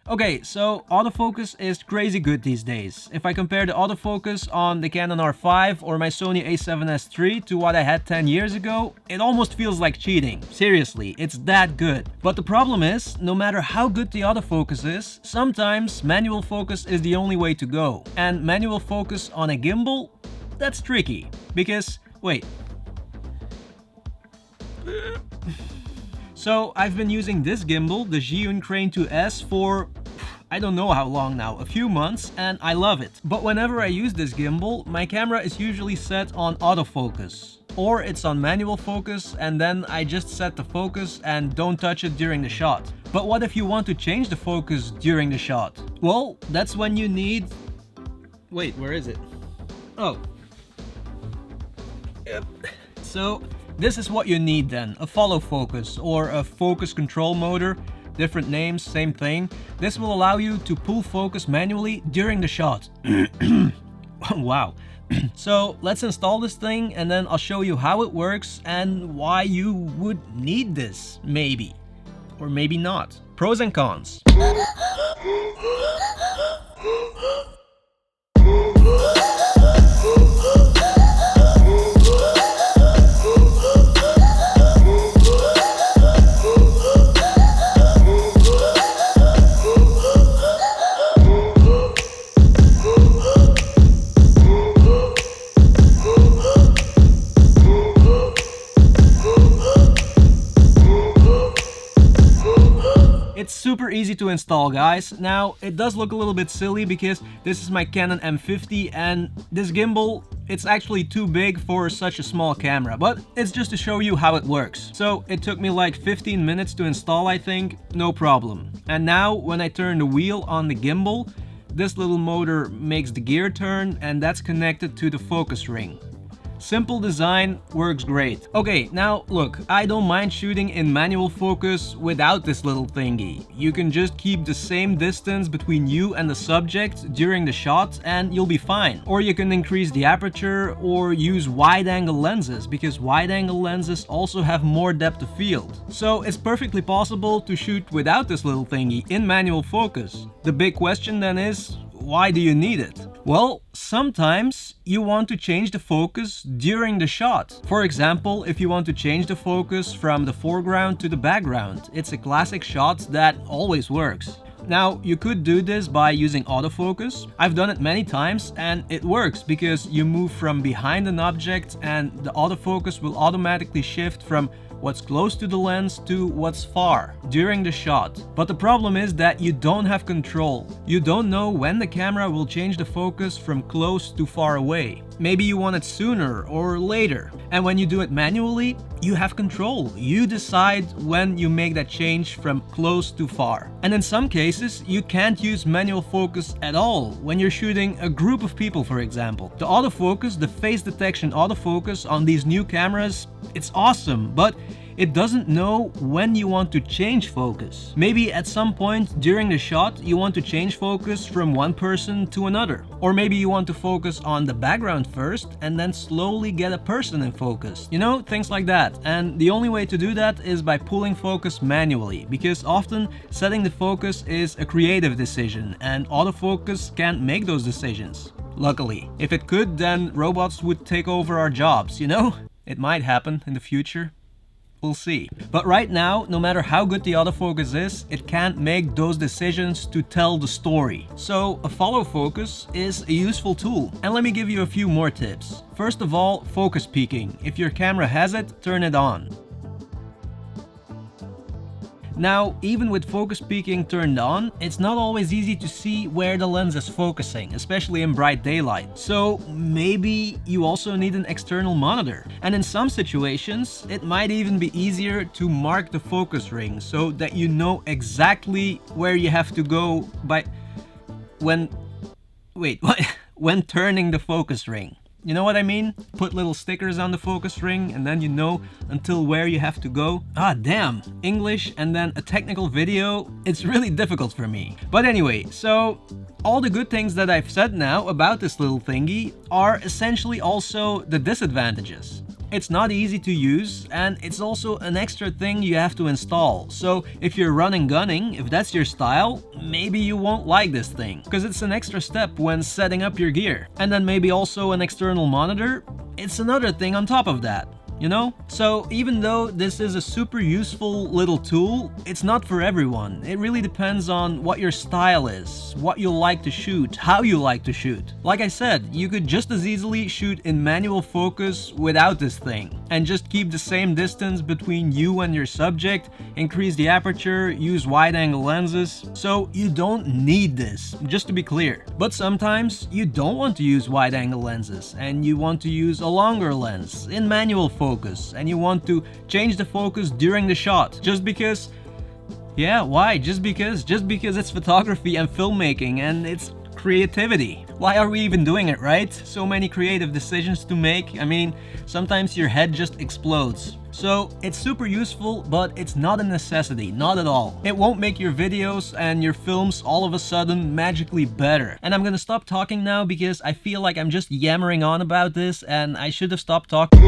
Okay, so autofocus is crazy good these days. If I compare the autofocus on the Canon R5 or my Sony a7S III to what I had 10 years ago, it almost feels like cheating. Seriously, it's that good. But the problem is, no matter how good the autofocus is, sometimes manual focus is the only way to go. And manual focus on a gimbal? That's tricky. Because, wait. So I've been using this gimbal, the Zhiyun Crane 2S, for I don't know how long now, a few months, and I love it. But whenever I use this gimbal, my camera is usually set on autofocus. Or it's on manual focus, and then I just set the focus and don't touch it during the shot. But what if you want to change the focus during the shot? Well, that's when you need... Wait, where is it? Oh. Yep. So, this is what you need then, a follow focus or a focus control motor. Different names, same thing. This will allow you to pull focus manually during the shot. Wow. So let's install this thing and then I'll show you how it works and why you would need this, maybe. Or maybe not. Pros and cons. It's super easy to install, guys. Now, it does look a little bit silly because this is my Canon M50 and this gimbal, it's actually too big for such a small camera, but it's just to show you how it works. So it took me like 15 minutes to install, I think, no problem. And now when I turn the wheel on the gimbal, this little motor makes the gear turn and that's connected to the focus ring. Simple design, works great. Okay, now look, I don't mind shooting in manual focus without this little thingy. You can just keep the same distance between you and the subject during the shot and you'll be fine. Or you can increase the aperture or use wide-angle lenses because wide-angle lenses also have more depth of field. So it's perfectly possible to shoot without this little thingy in manual focus. The big question then is, why do you need it? Well, sometimes you want to change the focus during the shot. For example, if you want to change the focus from the foreground to the background, it's a classic shot that always works. Now, you could do this by using autofocus. I've done it many times and it works because you move from behind an object and the autofocus will automatically shift from what's close to the lens to what's far during the shot. But the problem is that you don't have control. You don't know when the camera will change the focus from close to far away. Maybe you want it sooner or later. And when you do it manually, you have control. You decide when you make that change from close to far. And in some cases, you can't use manual focus at all when you're shooting a group of people, for example. The autofocus, the face detection autofocus on these new cameras, it's awesome, but it doesn't know when you want to change focus. Maybe at some point during the shot you want to change focus from one person to another. Or maybe you want to focus on the background first and then slowly get a person in focus. You know, things like that. And the only way to do that is by pulling focus manually, because often setting the focus is a creative decision and autofocus can't make those decisions. Luckily. If it could, then robots would take over our jobs, you know? It might happen in the future. We'll see. But right now, no matter how good the autofocus is, it can't make those decisions to tell the story. So a follow focus is a useful tool. And let me give you a few more tips. First of all, focus peaking. If your camera has it, turn it on. Now, even with focus peaking turned on, it's not always easy to see where the lens is focusing, especially in bright daylight. So maybe you also need an external monitor. And in some situations, it might even be easier to mark the focus ring so that you know exactly where you have to go by when turning the focus ring. You know what I mean? Put little stickers on the focus ring and then you know until where you have to go. Ah, damn. English and then a technical video, it's really difficult for me. But anyway, so all the good things that I've said now about this little thingy are essentially also the disadvantages. It's not easy to use, and it's also an extra thing you have to install. So if you're running gunning, if that's your style, maybe you won't like this thing, because it's an extra step when setting up your gear. And then maybe also an external monitor, it's another thing on top of that. You know? So even though this is a super useful little tool, it's not for everyone. It really depends on what your style is, what you like to shoot, how you like to shoot. Like I said, you could just as easily shoot in manual focus without this thing, and just keep the same distance between you and your subject, increase the aperture, use wide-angle lenses. So you don't need this, just to be clear. But sometimes you don't want to use wide-angle lenses, and you want to use a longer lens in manual focus, and you want to change the focus during the shot, just because, yeah, why? Just because it's photography and filmmaking and it's creativity. Why are we even doing it, right? So many creative decisions to make. I mean, sometimes your head just explodes. So it's super useful, but it's not a necessity, not at all. It won't make your videos and your films all of a sudden magically better. And I'm gonna stop talking now because I feel like I'm just yammering on about this and I should have stopped talking.